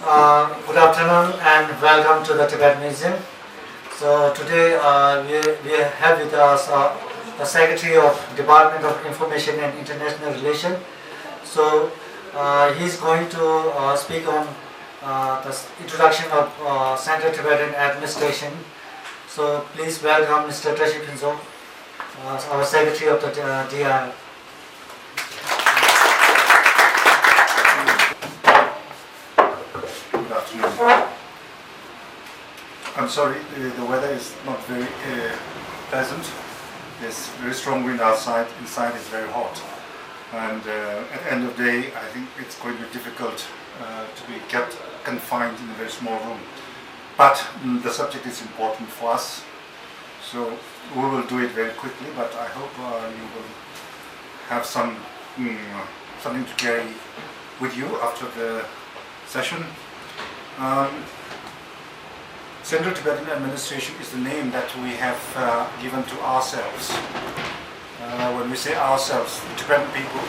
Good afternoon and welcome to the Tibet Museum. So today we have with us the Secretary of Department of Information and International Relations. So he's going to speak on the introduction of Central Tibetan Administration. So please welcome Mr. Tashi Phuntsok, our Secretary of the DI. I'm sorry, the weather is not very pleasant. There's very strong wind outside, inside it's very hot. And at the end of the day, I think it's going to be difficult to be kept confined in a very small room. But the subject is important for us, so we will do it very quickly, but I hope you will have something to carry with you after the session. Central Tibetan Administration is the name that we have given to ourselves. When we say ourselves, the Tibetan people,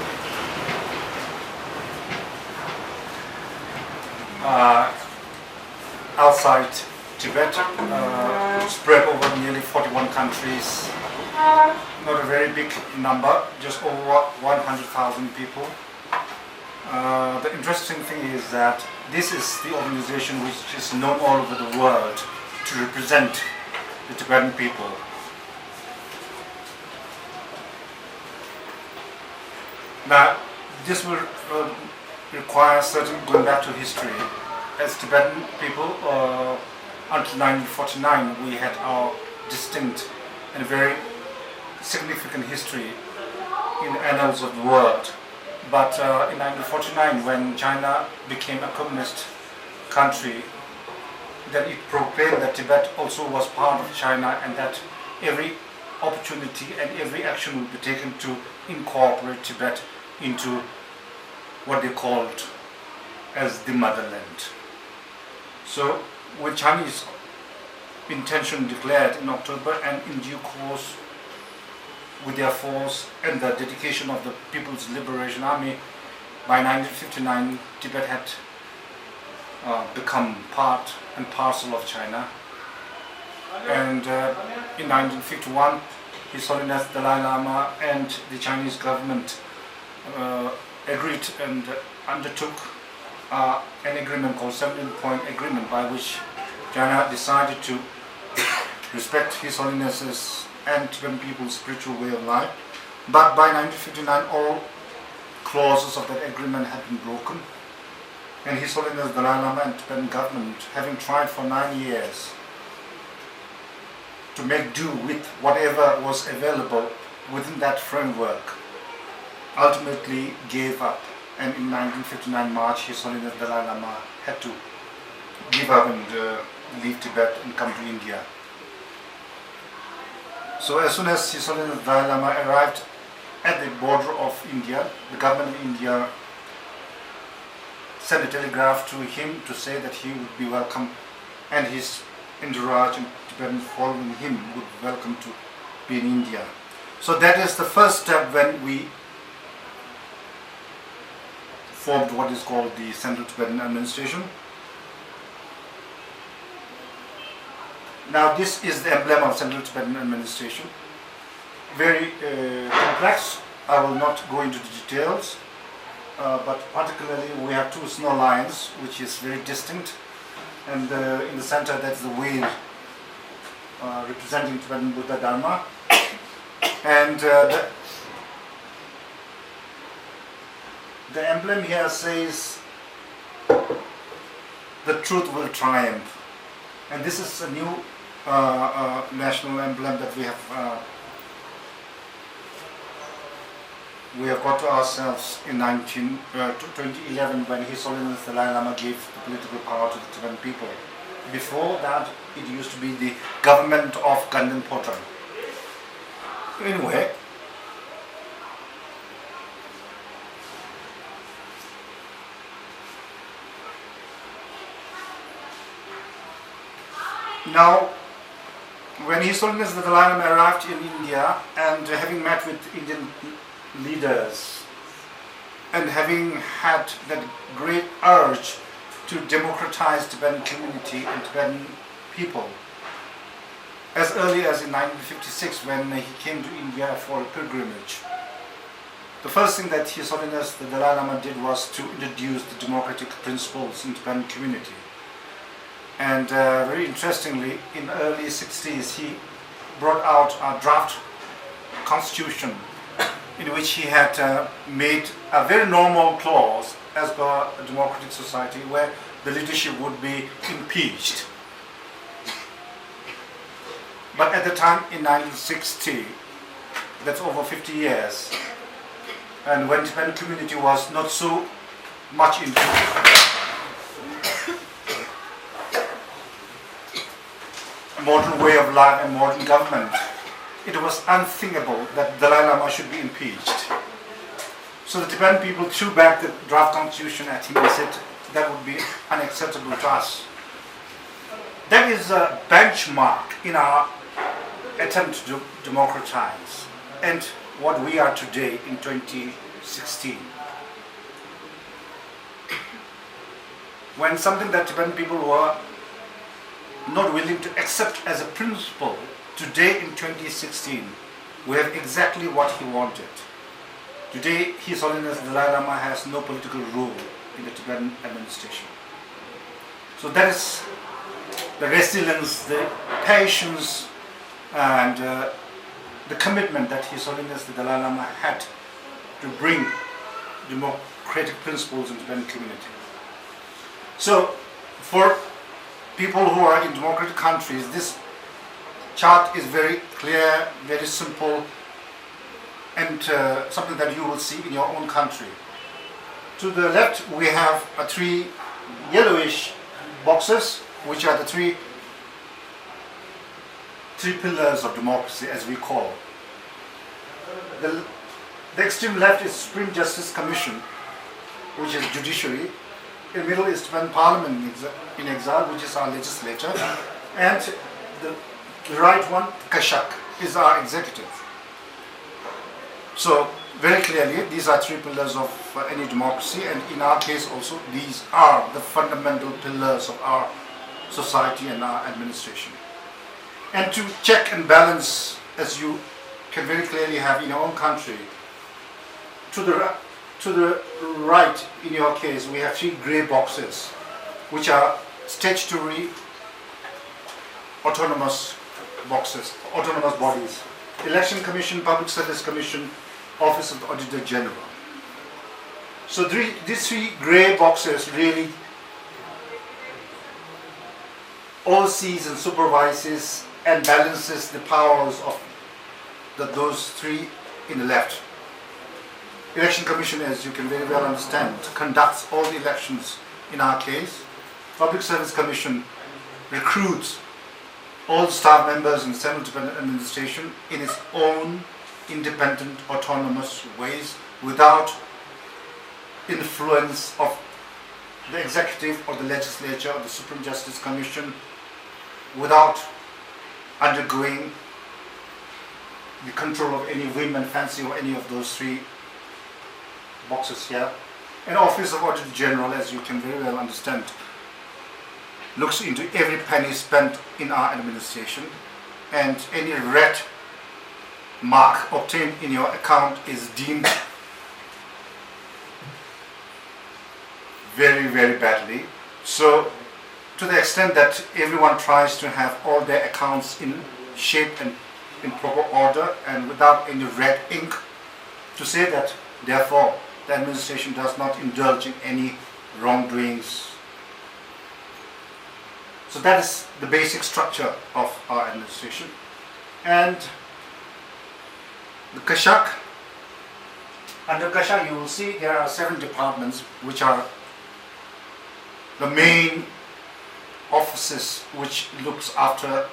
outside Tibet, spread over nearly 41 countries, not a very big number, just over 100,000 people. The interesting thing is that this is the organization which is known all over the world to represent the Tibetan people. Now, this will require certain going back to history. As Tibetan people, until 1949, we had our distinct and very significant history in the annals of the world. But in 1949, when China became a communist country, then it proclaimed that Tibet also was part of China and that every opportunity and every action would be taken to incorporate Tibet into what they called as the motherland. So with Chinese intention declared in October, and in due course with their force and the dedication of the People's Liberation Army, by 1959 Tibet had become part and parcel of China. And in 1951 His Holiness Dalai Lama and the Chinese government agreed and undertook an agreement called 17-point agreement, by which China decided to respect His Holiness's and Tibetan people's spiritual way of life. But by 1959 all clauses of that agreement had been broken, and His Holiness Dalai Lama and Tibetan government, having tried for 9 years to make do with whatever was available within that framework, ultimately gave up. And in 1959 March, His Holiness Dalai Lama had to give up and leave Tibet and come to India. So as soon as His Holiness Dalai Lama arrived at the border of India, the government of India sent a telegraph to him to say that he would be welcome, and his entourage and Tibetans following him would be welcome to be in India. So that is the first step when we formed what is called the Central Tibetan Administration. Now this is the emblem of Central Tibetan Administration. Very complex. I will not go into the details, but particularly we have two snow lions, which is very distinct, and in the center that's the wheel representing Tibetan Buddha Dharma, and the emblem here says the truth will triumph, and this is a new national emblem that we have got to ourselves in 2011, when His Holiness Dalai Lama gave the political power to the Tibetan people. Before that, it used to be the government of Ganden Potran. Anyway, now when His Holiness the Dalai Lama arrived in India, and having met with Indian leaders and having had that great urge to democratize Tibetan community and Tibetan people. As early as in 1956, when he came to India for a pilgrimage, the first thing that His Holiness the Dalai Lama did was to introduce the democratic principles in Tibetan community. And very interestingly, in the early 60s, he brought out a draft constitution in which he had made a very normal clause as per a democratic society where the leadership would be impeached. But at the time in 1960, that's over 50 years, and when Tibetan community was not so much into modern way of life and modern government, it was unthinkable that Dalai Lama should be impeached. So the Tibetan people threw back the draft constitution at him and said that would be unacceptable to us. That is a benchmark in our attempt to democratize and what we are today in 2016. When something that Tibetan people were not willing to accept as a principle, today in 2016, we have exactly what he wanted. Today, His Holiness Dalai Lama has no political role in the Tibetan administration. So that is the resilience, the patience, and the commitment that His Holiness the Dalai Lama had to bring democratic principles in the Tibetan community. So, for people who are in democratic countries, this chart is very clear, very simple, and something that you will see in your own country. To the left, we have three yellowish boxes, which are the three pillars of democracy, as we call. The extreme left is Supreme Justice Commission, which is Judiciary. In the middle is Tibetan Parliament in exile, which is our legislature. And the right one, Kashak, is our executive. So, very clearly, these are three pillars of any democracy, and in our case also, these are the fundamental pillars of our society and our administration. And to check and balance, as you can very clearly have in your own country, to the right, in your case, we have three grey boxes, which are statutory autonomous boxes, autonomous bodies. Election Commission, Public Service Commission, Office of the Auditor General. So these three grey boxes really oversees and supervises and balances the powers of those three in the left. Election Commission, as you can very well understand, conducts all the elections in our case. Public Service Commission recruits all staff members in Central Tibetan administration in its own independent, autonomous ways without influence of the executive or the legislature or the Supreme Justice Commission, without undergoing the control of any whim and fancy or any of those three boxes here. An Office of Auditor General, as you can very well understand, looks into every penny spent in our administration, and any red mark obtained in your account is deemed very, very badly. So, to the extent that everyone tries to have all their accounts in shape and in proper order and without any red ink, to say that therefore the administration does not indulge in any wrongdoings. So that is the basic structure of our administration. And the Kashak, under Kashak you will see there are 7 departments which are the main offices which looks after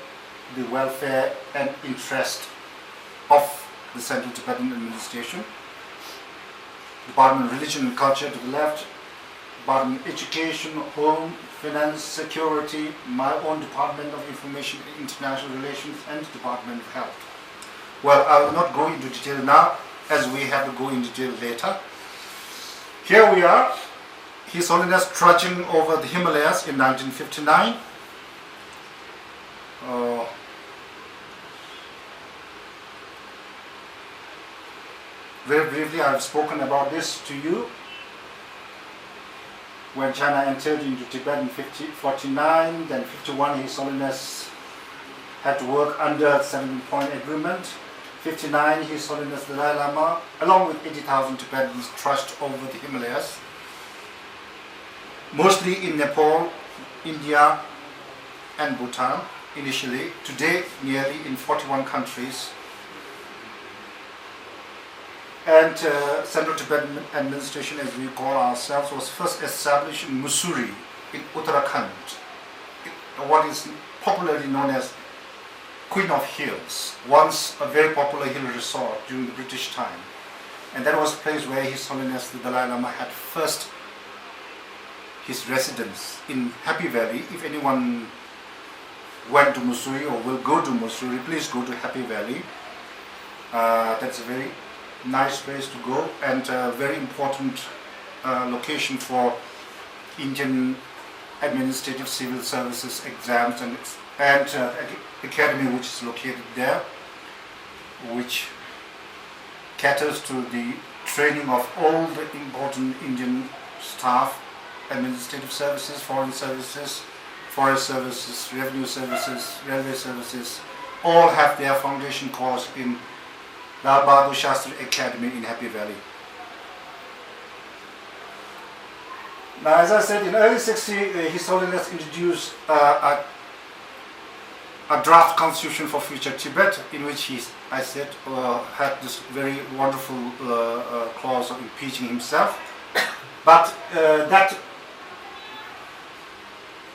the welfare and interest of the Central Tibetan administration. Department of Religion and Culture to the left, Department of Education, Home, Finance, Security, my own Department of Information and International Relations, and Department of Health. Well, I will not go into detail now, as we have to go into detail later. Here we are. His Holiness trudging over the Himalayas in 1959. Very briefly, I have spoken about this to you. When China entered into Tibet in 49, then 51, His Holiness had to work under the 7-point agreement. 59, His Holiness the Dalai Lama, along with 80,000 Tibetans, trudged over the Himalayas, mostly in Nepal, India, and Bhutan initially. Today, nearly in 41 countries. And Central Tibetan Administration, as we call ourselves, was first established in Mussoorie, in Uttarakhand, what is popularly known as Queen of Hills, once a very popular hill resort during the British time. And that was a place where His Holiness the Dalai Lama had first his residence in Happy Valley. If anyone went to Mussoorie or will go to Mussoorie, please go to Happy Valley. That's a very nice place to go, and a very important location for Indian administrative civil services exams, and academy which is located there, which caters to the training of all the important Indian staff, administrative services, foreign services, forest services, revenue services, railway services, all have their foundation course in Lal Bahadur Shastri Academy in Happy Valley. Now, as I said, in early 60, His Holiness introduced a draft constitution for future Tibet, in which he, I said, had this very wonderful clause of impeaching himself. But that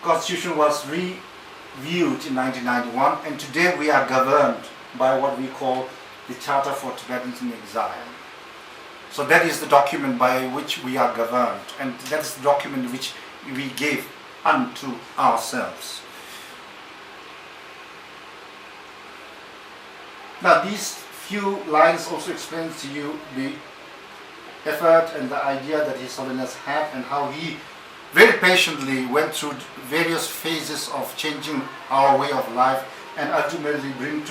constitution was reviewed in 1991, and today we are governed by what we call the Charter for Tibetans in Exile. So that is the document by which we are governed, and that is the document which we gave unto ourselves. Now, these few lines also explain to you the effort and the idea that His Holiness had, and how he very patiently went through various phases of changing our way of life, and ultimately bring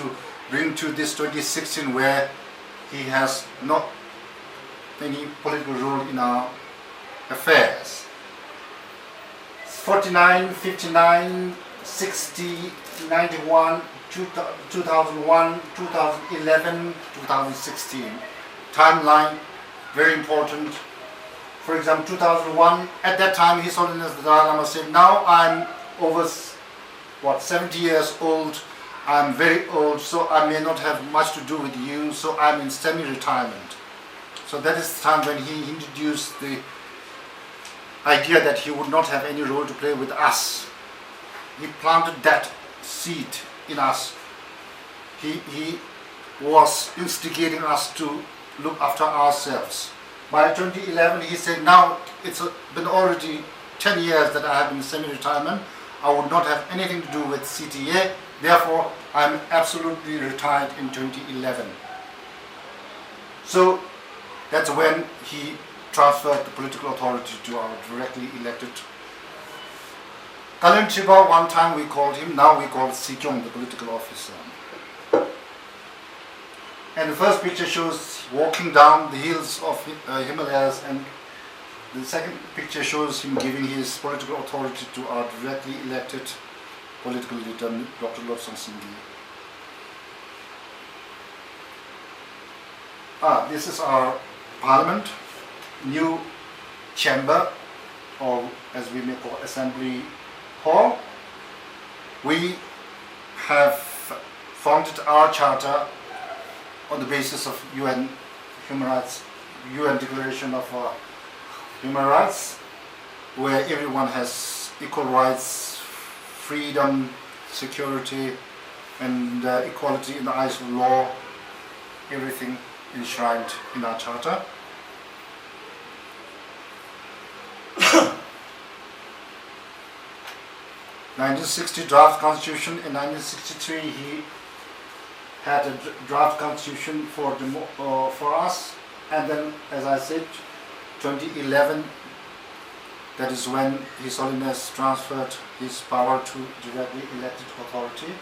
to this 2016 where he has not any political role in our affairs. 49, 59, 60, 91, 2001, 2011, 2016. Timeline, very important. For example, 2001, at that time His Holiness the Dalai Lama said, now I'm over 70 years old, I'm very old, so I may not have much to do with you, so I'm in semi-retirement. So that is the time when he introduced the idea that he would not have any role to play with us. He planted that seed in us. He was instigating us to look after ourselves. By 2011, he said, now it's been already 10 years that I have been semi-retirement. I would not have anything to do with CTA. Therefore, I'm absolutely retired in 2011. So that's when he transferred the political authority to our directly elected Kalim Chiba. One time we called him, now we call Sikyong, the political officer. And the first picture shows walking down the hills of Himalayas, and the second picture shows him giving his political authority to our directly elected political leader, Dr. Lobsang Singhi. This is our parliament, new chamber, or as we may call assembly hall. We have founded our charter on the basis of UN human rights, UN Declaration of Human Rights, where everyone has equal rights, freedom, security, and equality in the eyes of law, everything enshrined in our charter. (1960) draft constitution. In 1963, he had a draft constitution for us, and then, as I said, 2011 That is when His Holiness transferred his power to directly elected authority.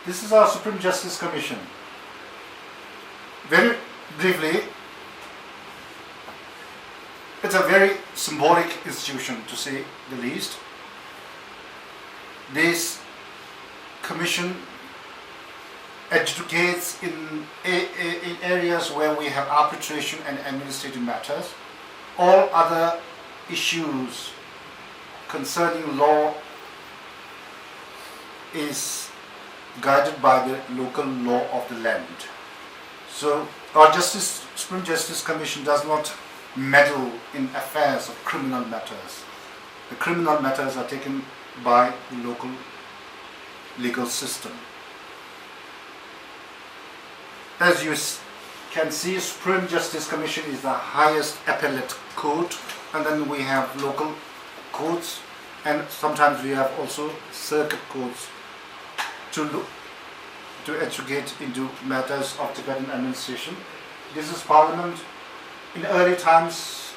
This is our Supreme Justice Commission. Very briefly, it's a very symbolic institution, to say the least. This commission adjudicates in areas where we have arbitration and administrative matters. All other issues concerning law is guided by the local law of the land. So our Supreme Justice Commission does not meddle in affairs of criminal matters. The criminal matters are taken by the local legal system. As you can see, Supreme Justice Commission is the highest appellate court, and then we have local courts, and sometimes we have also circuit courts to educate into matters of Tibetan administration. This is Parliament in early times,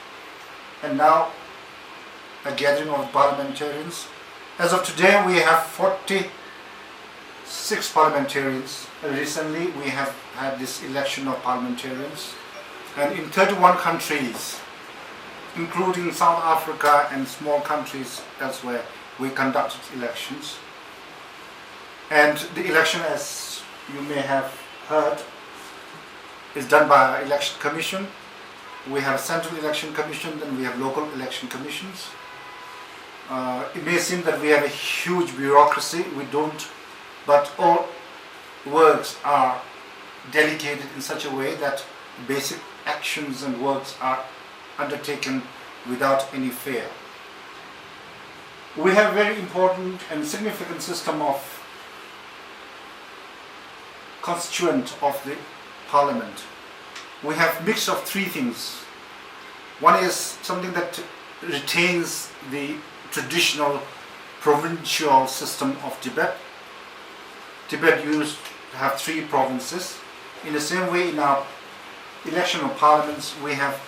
and now a gathering of parliamentarians. As of today, we have 46 parliamentarians. Recently, we have had this election of parliamentarians, and in 31 countries, including South Africa and small countries elsewhere, we conducted elections. And the election, as you may have heard, is done by our election commission. We have a central election commission, then we have local election commissions. It may seem that we have a huge bureaucracy. We don't, but all works are delegated in such a way that basic actions and works are undertaken without any fear. We have a very important and significant system of constituent of the parliament. We have mix of three things. One is something that retains the traditional provincial system of Tibet. Tibet used to have 3 provinces. In the same way, in our election of parliaments, we have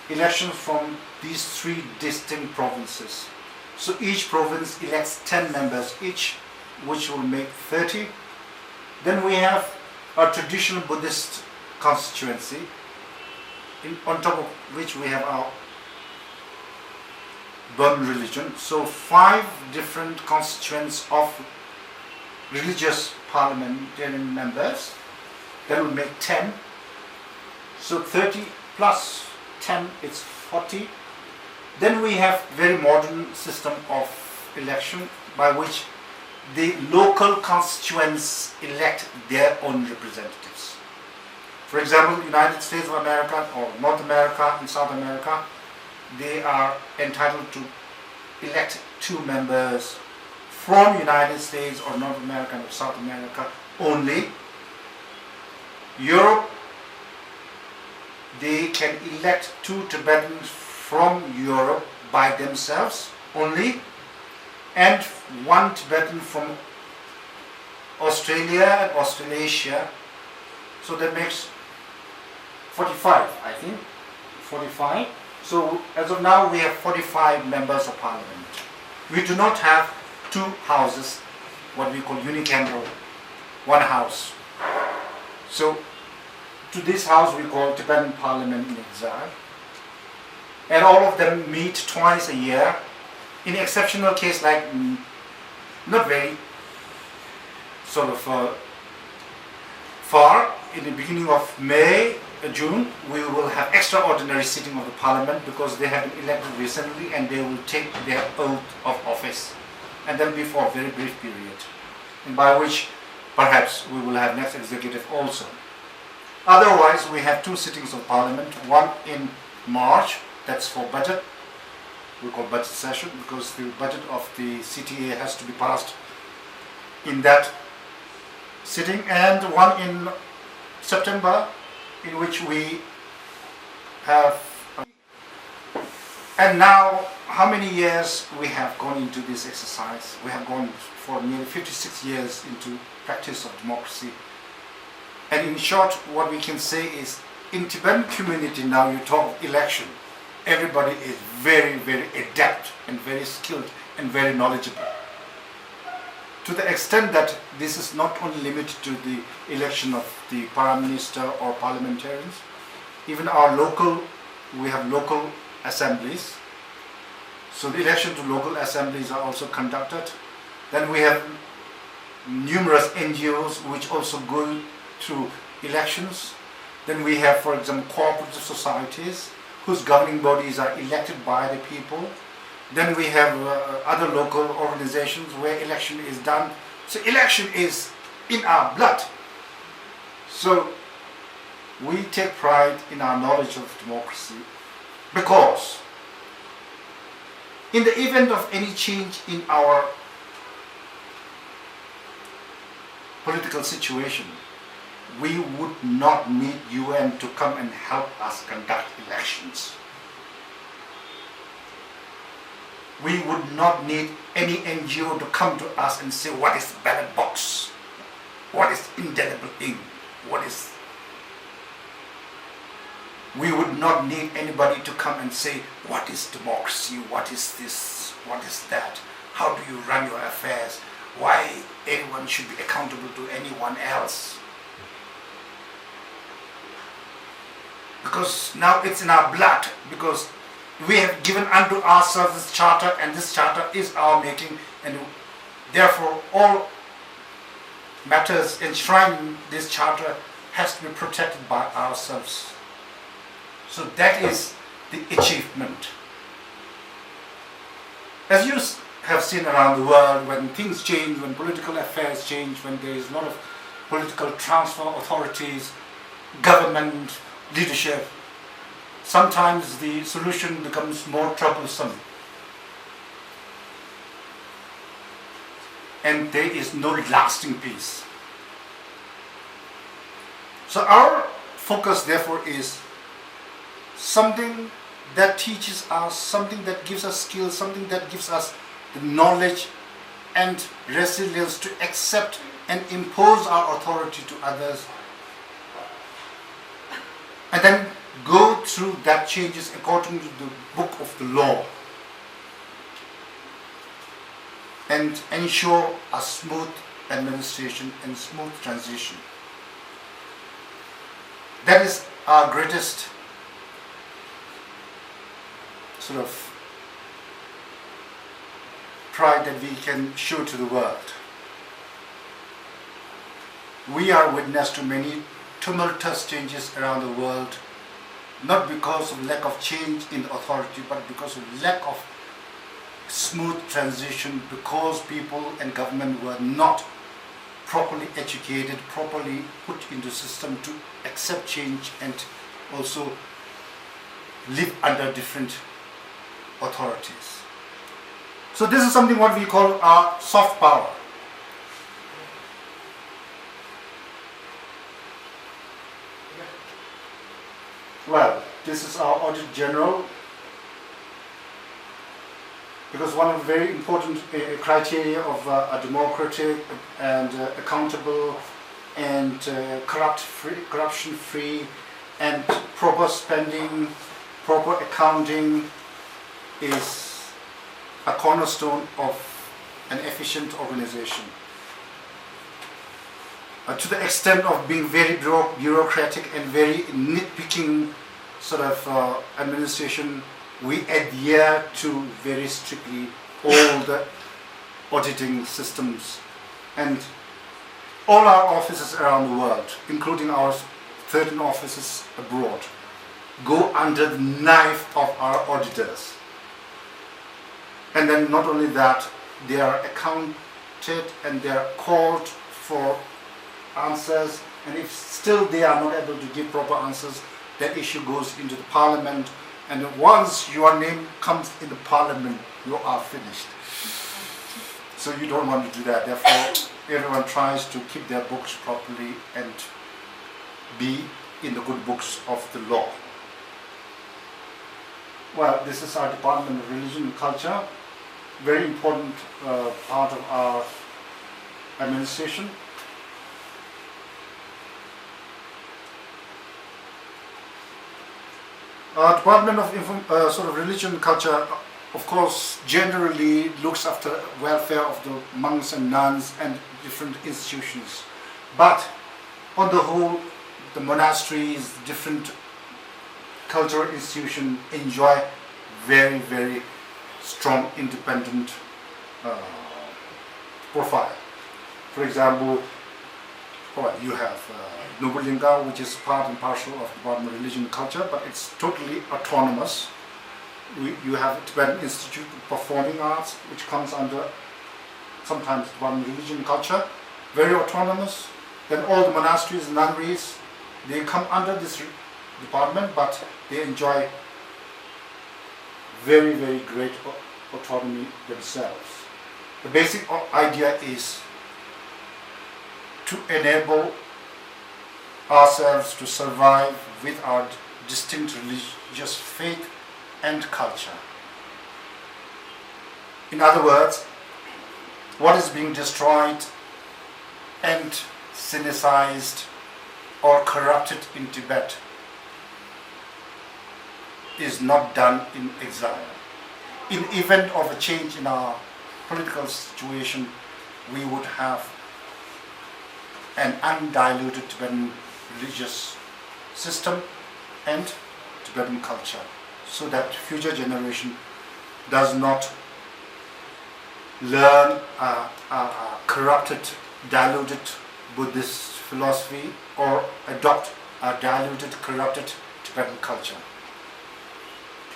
elections from these 3 distinct provinces. So each province elects 10 members each, which will make 30. Then we have a traditional Buddhist constituency, on top of which we have our Burn religion. So 5 different constituents of religious parliamentarian members. That will make 10. So 30 plus 10 is 40. Then we have very modern system of election by which the local constituents elect their own representatives. For example, United States of America or North America and South America, they are entitled to elect 2 members from United States or North America or South America only. Europe, they can elect 2 Tibetans from Europe by themselves only, and 1 Tibetan from Australia and Australasia. So that makes 45, I think. 45. So as of now, we have 45 members of parliament. We do not have 2 houses, what we call unicameral, 1 house. So to this house we call Tibetan Parliament in Exile. And all of them meet twice a year. In exceptional case, like not very sort of far, in the beginning of May, June, we will have extraordinary sitting of the parliament because they have been elected recently and they will take their oath of office, and then be for a very brief period, and by which perhaps we will have next executive also. Otherwise, we have 2 sittings of parliament, one in March, that's for budget, we call budget session because the budget of the CTA has to be passed in that sitting, and one in September, in which we have. And now, how many years we have gone into this exercise? We have gone for nearly 56 years into practice of democracy. And in short, what we can say is, in Tibetan community now you talk of election. everybody is very, very adept and very skilled and very knowledgeable. To the extent that this is not only limited to the election of the Prime Minister or parliamentarians, even we have local assemblies. So the election to local assemblies are also conducted. Then we have numerous NGOs which also go through elections. Then we have, for example, cooperative societies whose governing bodies are elected by the people. Then we have other local organizations where election is done. So election is in our blood. So we take pride in our knowledge of democracy, because in the event of any change in our political situation, we would not need UN to come and help us conduct elections. We would not need any NGO to come to us and say, what is ballot box? What is indelible ink? We would not need anybody to come and say, what is democracy? What is this? What is that? How do you run your affairs? Why anyone should be accountable to anyone else? Because now it's in our blood, because we have given unto ourselves this charter, and this charter is our making, and therefore all matters enshrined in this charter has to be protected by ourselves. So that is the achievement. As you have seen around the world, when things change, when political affairs change, when there is a lot of political transfer authorities, government, leadership, sometimes the solution becomes more troublesome. And there is no lasting peace. So our focus therefore is something that teaches us, something that gives us skills, something that gives us the knowledge and resilience to accept and impose our authority to others, and then go through that changes according to the book of the law and ensure a smooth administration and smooth transition. That is our greatest sort of pride that we can show to the world. We are witness to many tumultuous changes around the world, not because of lack of change in authority, but because of lack of smooth transition, because people and government were not properly educated, properly put into system to accept change and also live under different authorities. So this is something what we call our soft power. Well, this is our Audit General, because one of the very important criteria of a democratic and accountable and corruption-free and proper spending, proper accounting is a cornerstone of an efficient organization. To the extent of being very bureaucratic and very nitpicking sort of administration, we adhere to very strictly all the auditing systems, and all our offices around the world, including our 13 offices abroad, go under the knife of our auditors. And then not only that, they are accounted and they are called for answers, and if still they are not able to give proper answers, that issue goes into the parliament, and once your name comes in the parliament, you are finished. So you don't want to do that. Therefore, everyone tries to keep their books properly and be in the good books of the law. Well, this is our Department of Religion and Culture, very important part of our administration. Department of sort of religion and culture, of course, generally looks after welfare of the monks and nuns and different institutions. But on the whole, the monasteries, different cultural institutions enjoy very, very strong independent profile. For example, you have Nobulinga, which is part and parcel of Department of Religion and Culture, but it's totally autonomous. You have Tibetan Institute of Performing Arts, which comes under sometimes Department of Religion and Culture, very autonomous. Then all the monasteries and nunneries, they come under this department, but they enjoy very, very great autonomy themselves. The basic idea is to enable ourselves to survive with our distinct religious faith and culture. In other words, what is being destroyed and sinicized or corrupted in Tibet is not done in exile. In event of a change in our political situation, we would have an undiluted Tibetan religious system and Tibetan culture, so that future generation does not learn a corrupted, diluted Buddhist philosophy or adopt a diluted, corrupted Tibetan culture.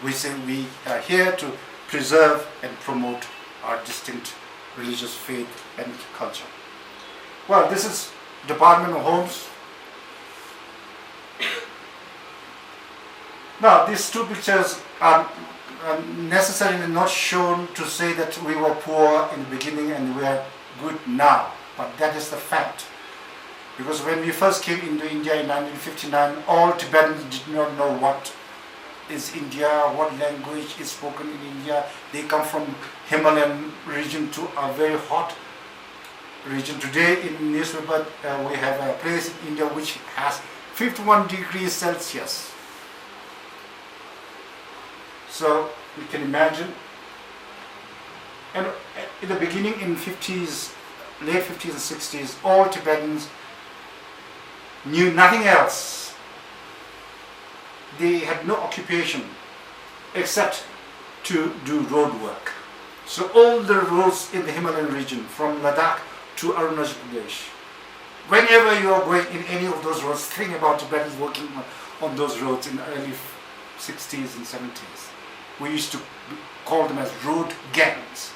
We say we are here to preserve and promote our distinct religious faith and culture. Well, this is Department of Homes. Now, these two pictures are necessarily not shown to say that we were poor in the beginning and we are good now, but that is the fact. Because when we first came into India in 1959, all Tibetans did not know what is India, what language is spoken in India. They come from Himalayan region to a very hot region. Today in newspaper we have a place in India which has 51 degrees Celsius. So you can imagine. And in the beginning in 50s, late 50s and 60s, all Tibetans knew nothing else. They had no occupation except to do road work. So all the roads in the Himalayan region, from Ladakh to Arunachal Pradesh, whenever you are going in any of those roads, think about Tibetans working on those roads in the early 60s and 70s. We used to call them as road gangs.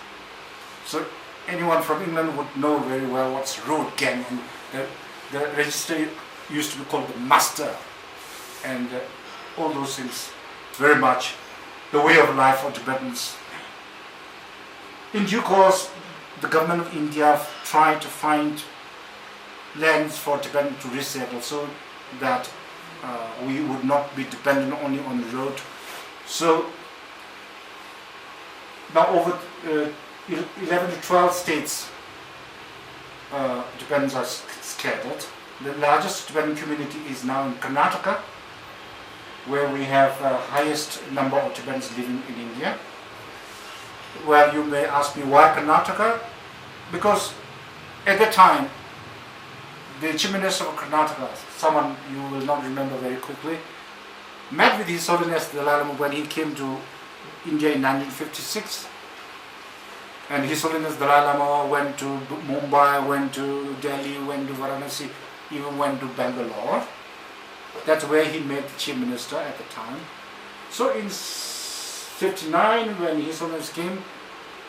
So anyone from England would know very well what's road gang, and the register used to be called the muster, and all those things. Very much the way of life for Tibetans. In due course, the government of India tried to find lands for Tibetans to resettle, so that we would not be dependent only on the road. So now over 11 to 12 states Tibetans are scattered. The largest Tibetan community is now in Karnataka, where we have the highest number of Tibetans living in India. Well, you may ask me why Karnataka? Because at that time, the Chief Minister of Karnataka, someone you will not remember very quickly, met with His Holiness the Dalai Lama when he came to India in 1956. And His Holiness the Dalai Lama went to Mumbai, went to Delhi, went to Varanasi, even went to Bangalore. That's where he met the Chief Minister at the time. So in 59, when His Holiness came,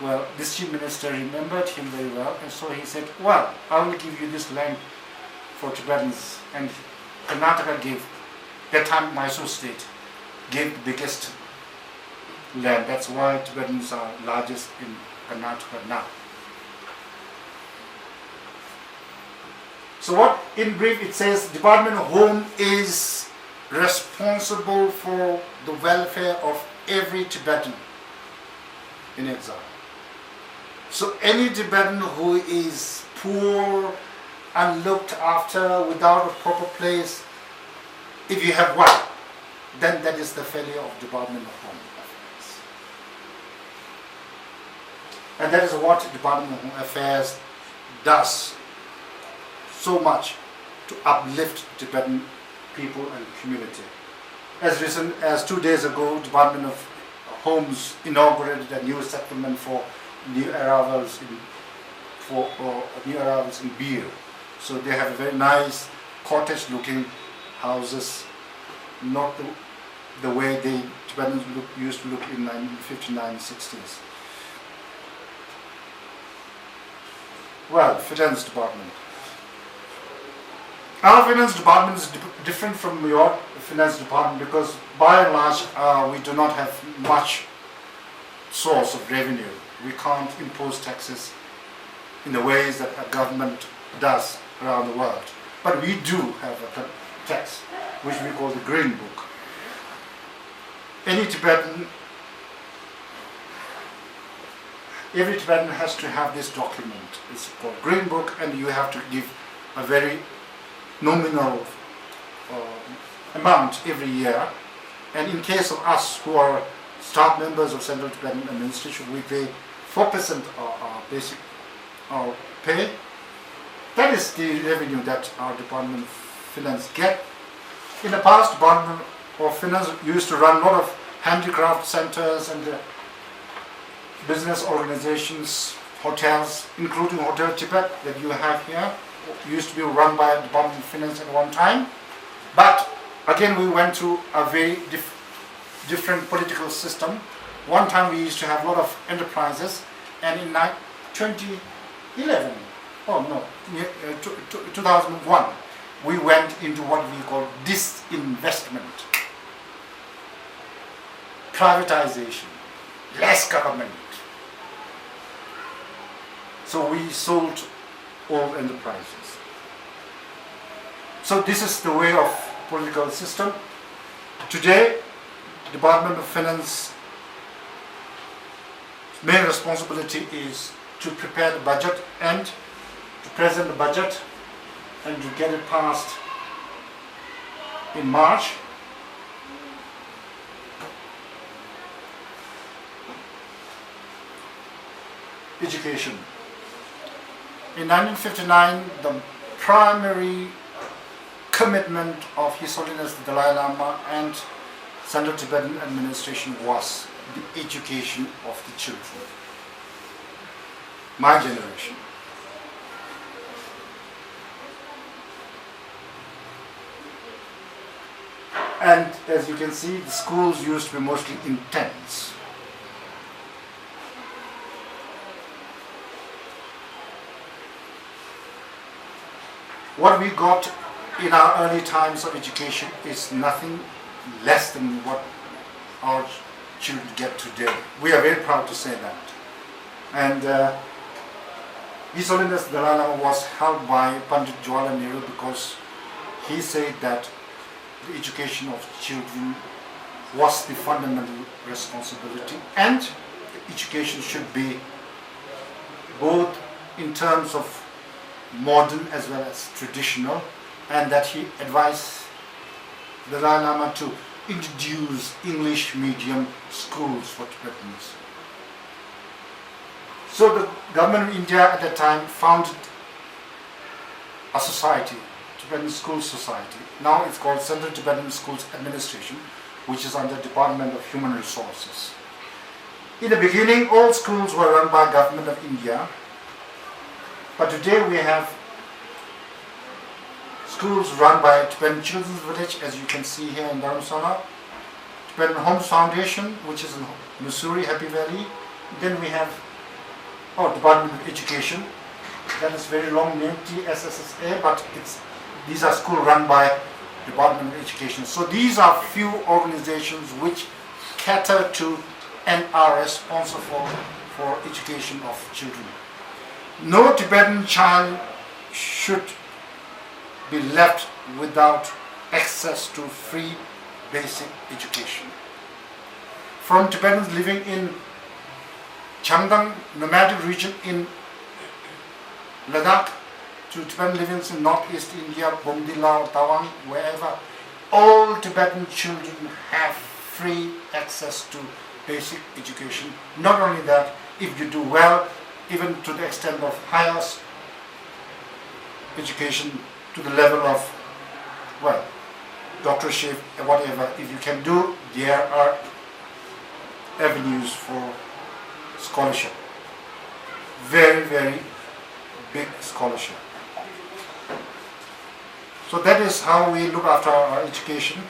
well, this Chief Minister remembered him very well, and so he said, well, I will give you this land for Tibetans. And Karnataka gave, that time Mysore state, gave the biggest land. That's why Tibetans are largest in Karnataka now. So what, in brief, it says, Department of Home is responsible for the welfare of every Tibetan in exile. So any Tibetan who is poor, unlooked after, without a proper place, if you have one, then that is the failure of Department of Home Affairs. And that is what Department of Home Affairs does so much to uplift Tibetan people and community. As recent as 2 days ago, Department of Homes inaugurated a new settlement for new arrivals in Bir. So they have a very nice cottage-looking houses, not the way the Tibetans used to look in 1959, 60s. Well, Finance Department. Our Finance Department is different from your Finance Department because by and large we do not have much source of revenue. We can't impose taxes in the ways that a government does around the world. But we do have a tax which we call the Green Book. Every Tibetan has to have this document. It's called Green Book, and you have to give a very nominal amount every year. And in case of us who are staff members of Central Tibetan Administration, we pay 4% of our basic pay. That is the revenue that our Department of Finance get. In the past, Department of Finance used to run a lot of handicraft centers and business organizations, hotels, including Hotel Tibet that you have here, used to be run by Department of Finance at one time. But again, we went through a very different political system. One time we used to have a lot of enterprises, and in 2011, 2001, we went into what we call disinvestment, privatization, less government. So we sold all enterprises. So this is the way of political system. Today, Department of Finance main responsibility is to prepare the budget and to present the budget and to get it passed in March. Education. In 1959, the primary commitment of His Holiness the Dalai Lama and Central Tibetan Administration was the education of the children. My generation. And as you can see, the schools used to be mostly in tents. What we got in our early times of education is nothing less than what our children get today. We are very proud to say that. And His Holiness the Dalai Lama was held by Pandit Jawaharlal Nehru because he said that the education of children was the fundamental responsibility, and the education should be both in terms of modern as well as traditional, and that he advised the Dalai Lama to introduce English medium schools for Tibetans. So the government of India at that time founded a society, Tibetan School Society. Now it's called Central Tibetan Schools Administration, which is under Department of Human Resources. In the beginning, all schools were run by Government of India, but today we have schools run by Tibetan Children's Village, as you can see here in Dharamsala, Tibetan Homes Foundation, which is in Missouri, Happy Valley. Then we have Department of Education. That is very long name, TSSSA, but these are schools run by Department of Education. So these are few organizations which cater to and are responsible for education of children. No Tibetan child should be left without access to free basic education. From Tibetans living in Chamdang nomadic region in Ladakh to Tibetan living in northeast India, Bomdila or Tawang, wherever, all Tibetan children have free access to basic education. Not only that, if you do well, even to the extent of higher education to the level of, well, doctorship, whatever, if you can do, there are avenues for scholarship. Very, very big scholarship. So that is how we look after our education.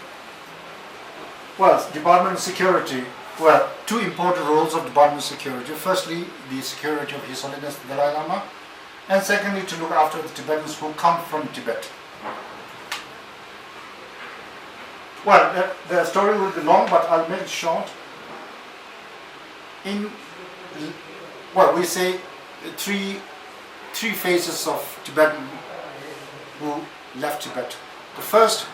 Well, Department of Security, well, two important roles of Department of Security. Firstly, the security of His Holiness the Dalai Lama, and secondly, to look after the Tibetans who come from Tibet. Well, the story will be long, but I'll make it short. We say three phases of Tibetan who left Tibet. The first,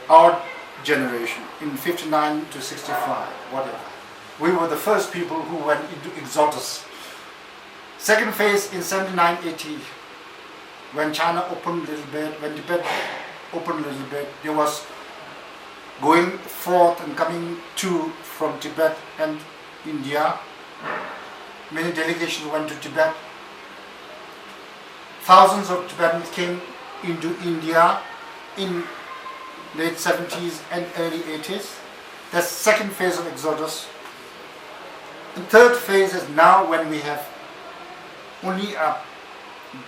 our generation, in 59 to 65, whatever. We were the first people who went into Exodus. Second phase in 79-80, when China opened a little bit, when Tibet opened a little bit, there was going forth and coming to from Tibet and India. Many delegations went to Tibet. Thousands of Tibetans came into India in late 70s and early 80s. That's second phase of Exodus. The third phase is now when we have only a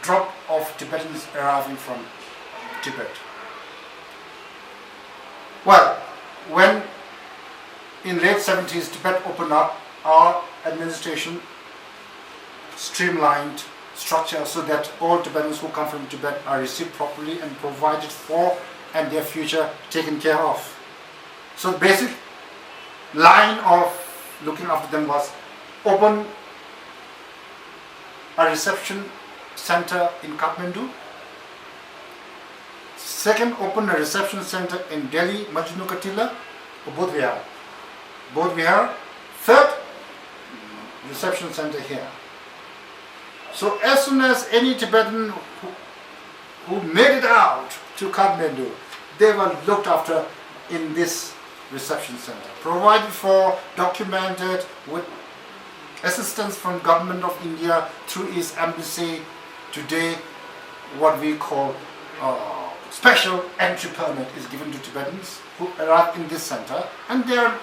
drop of Tibetans arriving from Tibet. Well, when in late 70s Tibet opened up, our administration streamlined structure so that all Tibetans who come from Tibet are received properly and provided for and their future taken care of. So the basic line of looking after them was open a reception center in Kathmandu. Second, open a reception center in Delhi, Majnu Katila, Bodh Vihar. Third, reception center here. So as soon as any Tibetan who made it out to Kathmandu, they were looked after in this reception center, provided for, documented with assistance from Government of India through its embassy. Today, what we call special entry permit is given to Tibetans who arrive in this center, and they are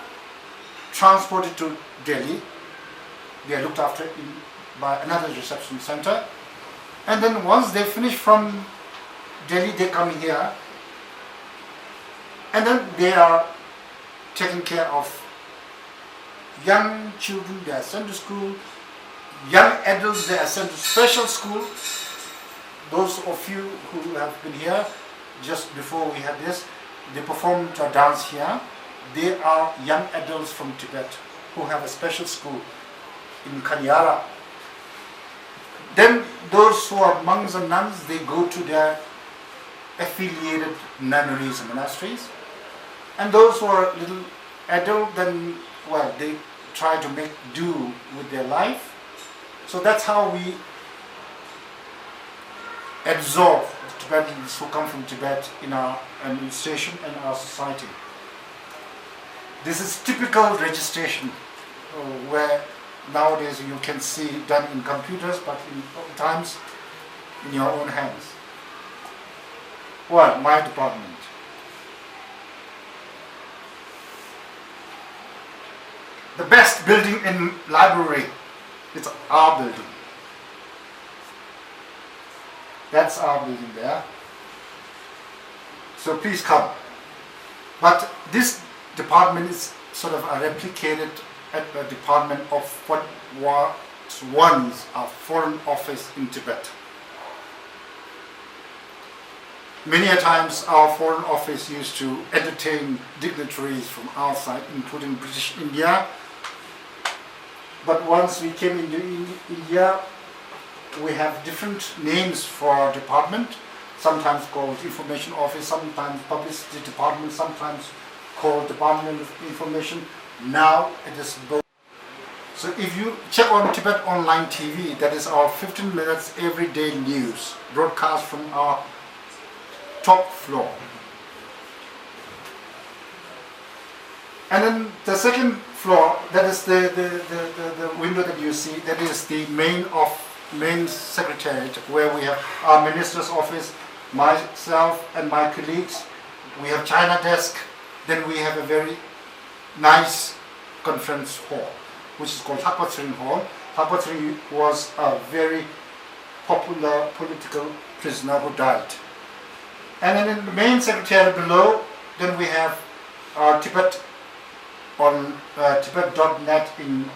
transported to Delhi. They are looked after by another reception center, and then once they finish from Delhi, they come here, and then they are taken care of. Young children, they are sent to school. Young adults, they are sent to special school. Those of you who have been here just before we had this, they performed a dance here. They are young adults from Tibet who have a special school in Kanyara. Then those who are monks and nuns, they go to their affiliated nunneries and monasteries. And those who are a little adult, then, well, they try to make do with their life. So that's how we absorb the Tibetans who come from Tibet in our administration and our society. This is typical registration where nowadays you can see done in computers, but in times in your own hands. Well, my department. The best building in library, it's our building. That's our building there. So please come. But this department is sort of a replicated department of what was once a foreign office in Tibet. Many a times our foreign office used to entertain dignitaries from outside, including British India. But once we came into India, we have different names for our department, sometimes called Information Office, sometimes Publicity Department, sometimes called Department of Information. Now it is both. So if you check on Tibet Online TV, that is our 15 minutes everyday news broadcast from our top floor. And then the second floor, that is the window that you see, that is the main secretariat, where we have our minister's office, myself and my colleagues. We have China desk, then we have a very nice conference hall, which is called Hakwatsring Hall. Hakwatsring was a very popular political prisoner who died. And then in the main secretariat below, then we have Tibet on Tibet.net in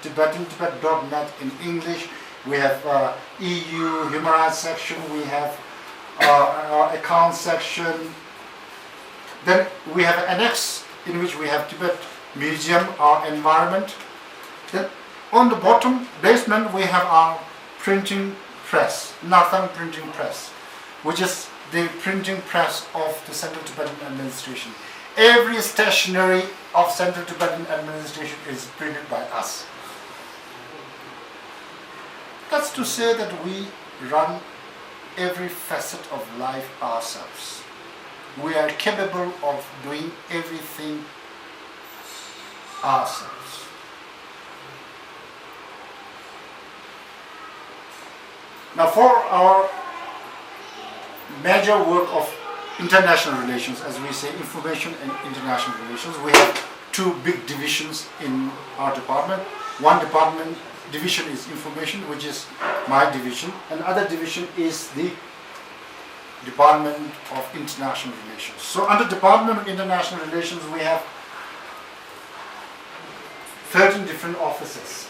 Tibetan, Tibet.net in English. We have EU human rights section. We have our account section. Then we have an annex in which we have Tibet Museum, our environment. Then on the bottom basement we have our printing press, Nathang printing press, which is the printing press of the Central Tibetan Administration. Every stationery of Central Tibetan Administration is printed by us. That's to say that we run every facet of life ourselves. We are capable of doing everything ourselves. Now, for our major work of international relations, as we say, information and international relations, we have two big divisions in our department. One division is information, which is my division, and the other division is the Department of International Relations. So under Department of International Relations we have 13 different offices.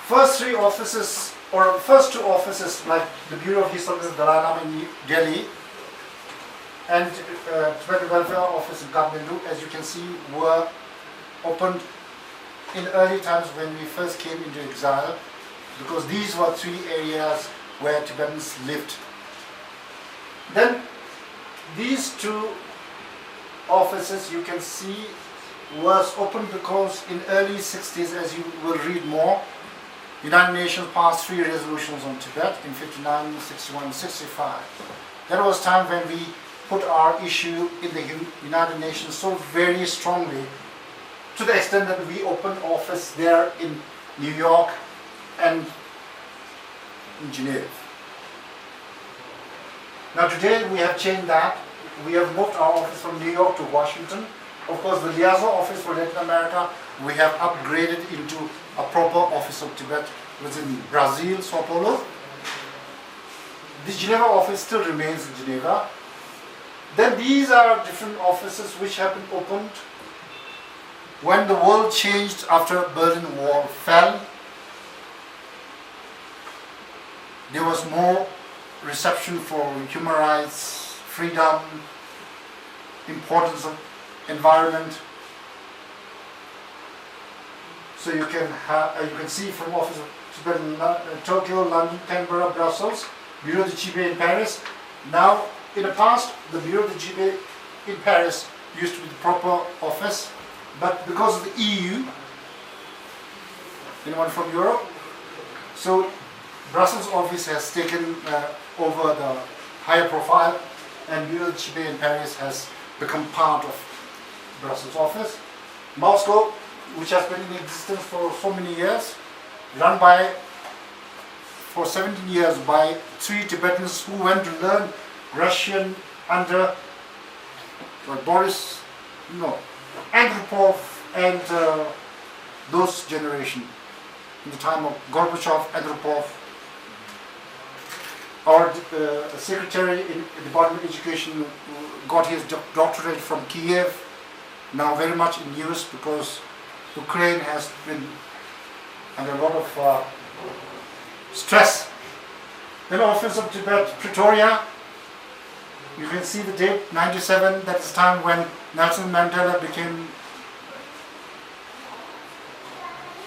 First two offices, like the Bureau of Historical Dalai Lama in Delhi and Tibetan Welfare Office in Kathmandu, as you can see, were opened in early times when we first came into exile, because these were three areas where Tibetans lived. Then these two offices, you can see, was opened because in early 60s, as you will read more, United Nations passed 3 resolutions on Tibet in 59, 61, and 65. That was time when we put our issue in the United Nations so very strongly, to the extent that we opened office there in New York and in Geneva. Now today we have changed that. We have moved our office from New York to Washington. Of course, the liaison office for Latin America, we have upgraded into a proper office of Tibet within Brazil, Sao Paulo. The Geneva office still remains in Geneva. Then these are different offices which have been opened when the world changed after Berlin Wall fell. There was more reception for human rights, freedom, importance of environment. So you can see from office of Tibet in Tokyo, London, Canberra, Brussels, Bureau de Tibet in Paris. Now, in the past, the Bureau de Tibet in Paris used to be the proper office, but because of the EU, anyone from Europe, so Brussels office has taken over the higher profile, and Bureau de Tibet in Paris has become part of Brussels office. Moscow, which has been in existence for so many years, run for 17 years by 3 Tibetans who went to learn Russian under Andropov and those generation. In the time of Gorbachev, Andropov. Our secretary in the Department of Education got his doctorate from Kiev, now very much in use because Ukraine has been under a lot of stress. Then Office of Tibet, Pretoria, you can see the date, 97, that's the time when Nelson Mandela became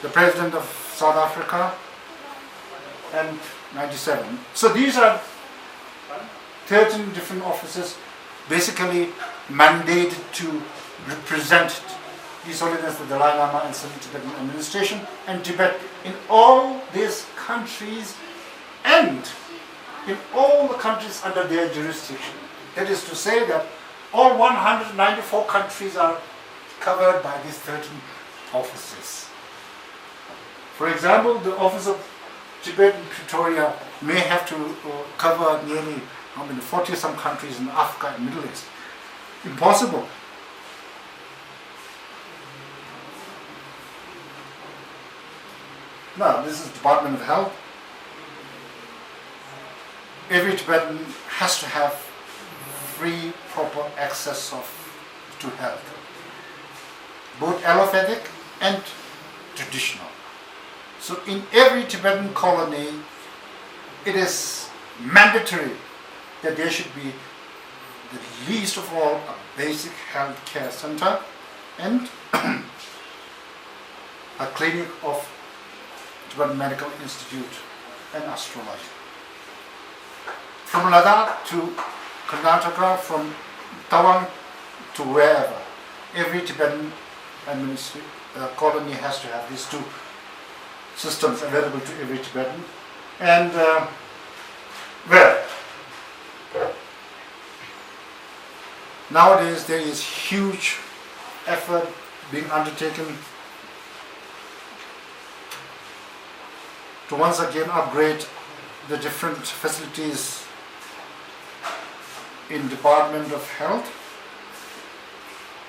the president of South Africa, and 97. So these are 13 different offices basically mandated to represent His Holiness the Dalai Lama and Central Tibetan Administration and Tibet in all these countries and in all the countries under their jurisdiction. That is to say that all 194 countries are covered by these 13 offices. For example, the office of Tibet in Pretoria may have to cover nearly 40 some countries in Africa and Middle East. Impossible. Now, this is Department of Health. Every Tibetan has to have free, proper access to health, both allopathic and traditional. So in every Tibetan colony, it is mandatory that there should be, the least of all, a basic health care center and a clinic of Tibetan Medical Institute and astrology. From Ladakh to Karnataka, from Tawang to wherever, every Tibetan colony has to have these two systems available to every Tibetan. And nowadays there is huge effort being undertaken to once again upgrade the different facilities in Department of Health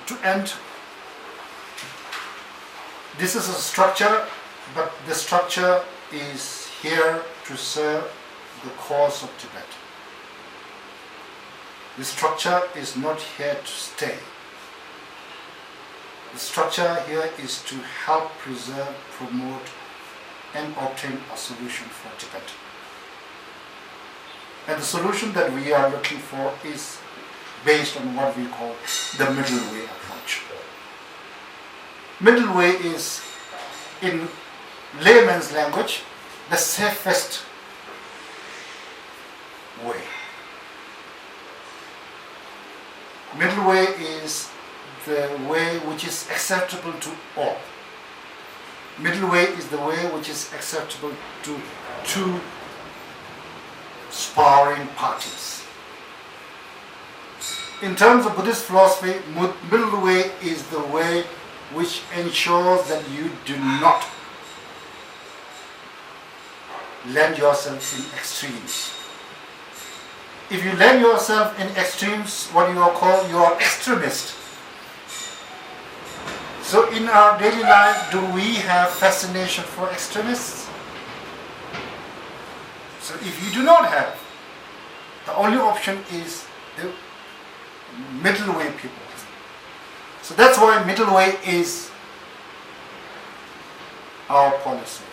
to end. This is a structure, but the structure is here to serve the cause of Tibet. The structure is not here to stay. The structure here is to help preserve, promote, and obtain a solution for Tibet. And the solution that we are looking for is based on what we call the middle way approach. Middle way is, in layman's language, the safest way. Middle way is the way which is acceptable to all. Middle way is the way which is acceptable to two sparring parties. In terms of Buddhist philosophy, middle way is the way which ensures that you do not land yourself in extremes. If you land yourself in extremes, what you are called, you are extremist. So in our daily life, do we have fascination for extremists? So if you do not have, the only option is the middle way people. So that's why middle way is our policy.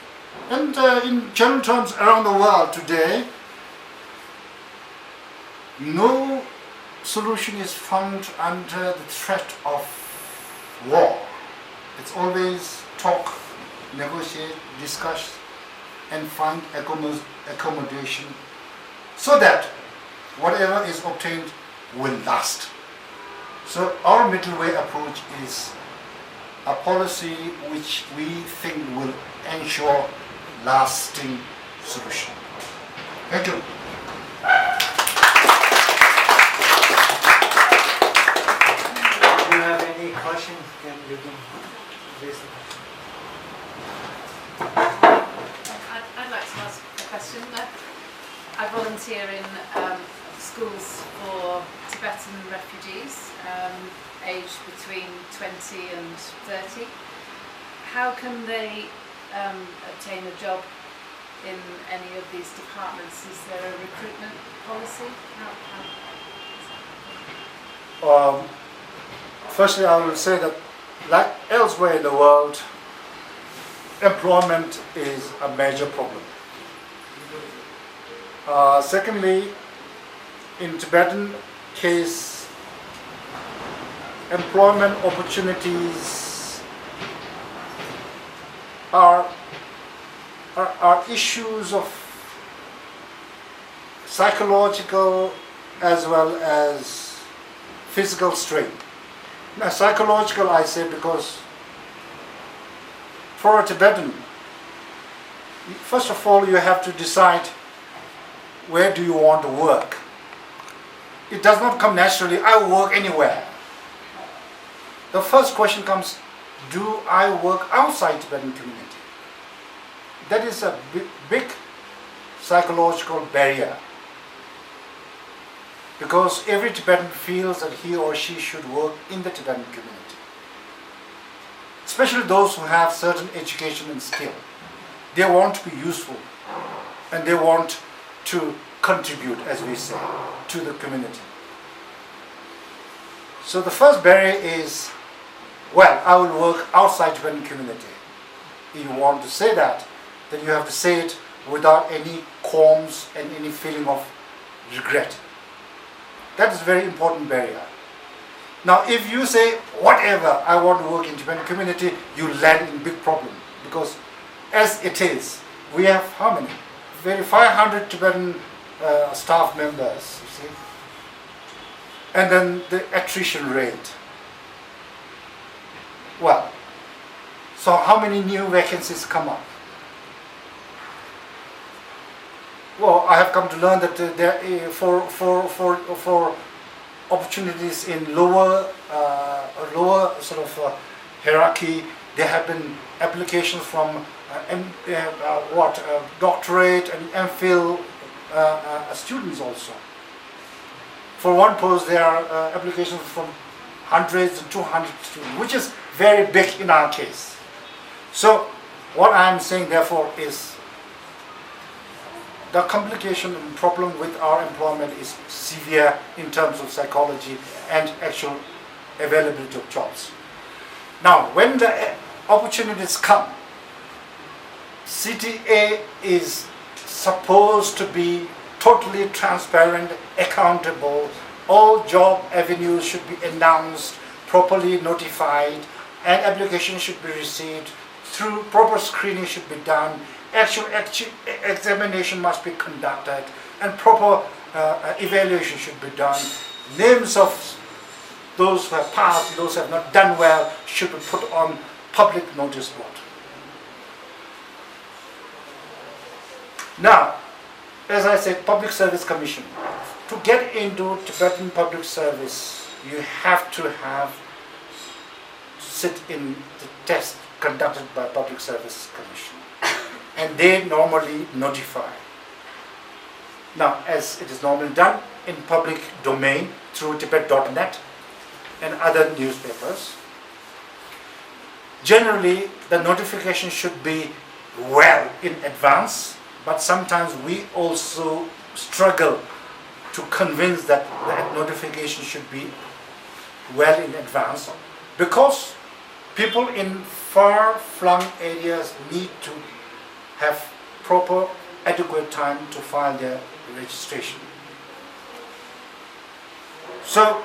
And in general terms around the world today, no solution is found under the threat of war. It's always talk, negotiate, discuss, and find accommodation so that whatever is obtained will last. So our middle way approach is a policy which we think will ensure lasting solution. Thank you. If you have any question, then you can raise the question. I'd like to ask a question. I volunteer in schools for Tibetan refugees, aged between 20 and 30. How can they obtain a job in any of these departments? Is there a recruitment policy? Firstly, I will say that, like elsewhere in the world, employment is a major problem. Secondly, in Tibetan case, employment opportunities are issues of psychological as well as physical strain. Now, psychological I say because for a Tibetan, first of all you have to decide where do you want to work? It does not come naturally, I will work anywhere. The first question comes, do I work outside Tibetan community? That is a big psychological barrier, because every Tibetan feels that he or she should work in the Tibetan community, especially those who have certain education and skill. They want to be useful and they want to contribute, as we say, to the community. So the first barrier is, well, I will work outside Tibetan community. If you want to say that, then you have to say it without any qualms and any feeling of regret. That is a very important barrier. Now, if you say, whatever, I want to work in Tibetan community, you land in big problem. Because as it is, we have how many? Very 500 Tibetan staff members, you see. And then the attrition rate. Well, so how many new vacancies come up? Well, I have come to learn that there for opportunities in lower sort of hierarchy, there have been applications from doctorate and MPhil students also. For one post, there are applications from hundreds and 200 students, which is very big in our case. So, what I am saying, therefore, is the complication and problem with our employment is severe in terms of psychology and actual availability of jobs. Now, when the opportunities come, CTA is supposed to be totally transparent, accountable. All job avenues should be announced, properly notified, and applications should be received. Through proper screening should be done. Actual examination must be conducted, and proper evaluation should be done. Names of those who have passed, those who have not done well, should be put on public notice board. Now, as I said, Public Service Commission. To get into Tibetan public service, you have to sit in the test conducted by Public Service Commission. And they normally notify. Now, as it is normally done in public domain through Tibet.net and other newspapers, generally the notification should be well in advance, but sometimes we also struggle to convince that the notification should be well in advance, because people in far-flung areas need to have proper, adequate time to file their registration. So,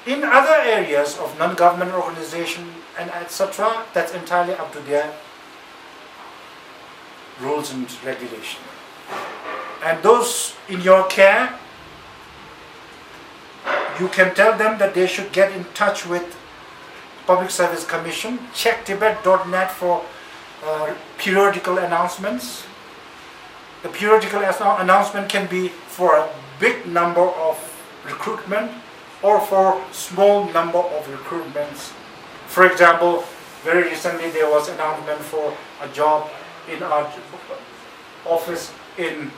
in other areas of non-government organization and etc., that's entirely up to their rules and regulation. And those in your care, you can tell them that they should get in touch with Public Service Commission. Check Tibet.net for periodical announcements. The periodical announcement can be for a big number of recruitment or for small number of recruitments. For example, very recently there was an announcement for a job in our office in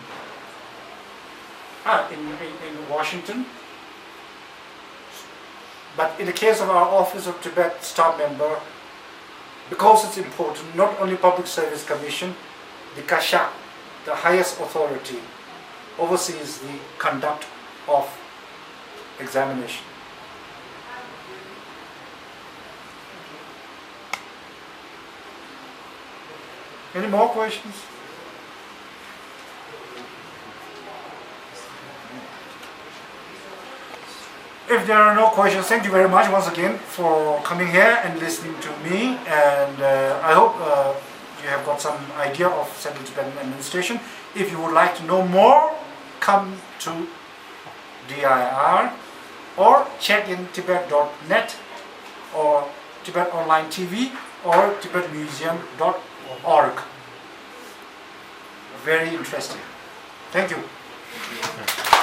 Washington. But in the case of our Office of Tibet staff member, because it's important, not only Public Service Commission, the Kasha, the highest authority, oversees the conduct of examination. Any more questions? If there are no questions, thank you very much once again for coming here and listening to me, and I hope you have got some idea of Central Tibetan administration. If you would like to know more, come to DIR or check in Tibet.net or Tibet Online TV or TibetMuseum.org. Very interesting. Thank you.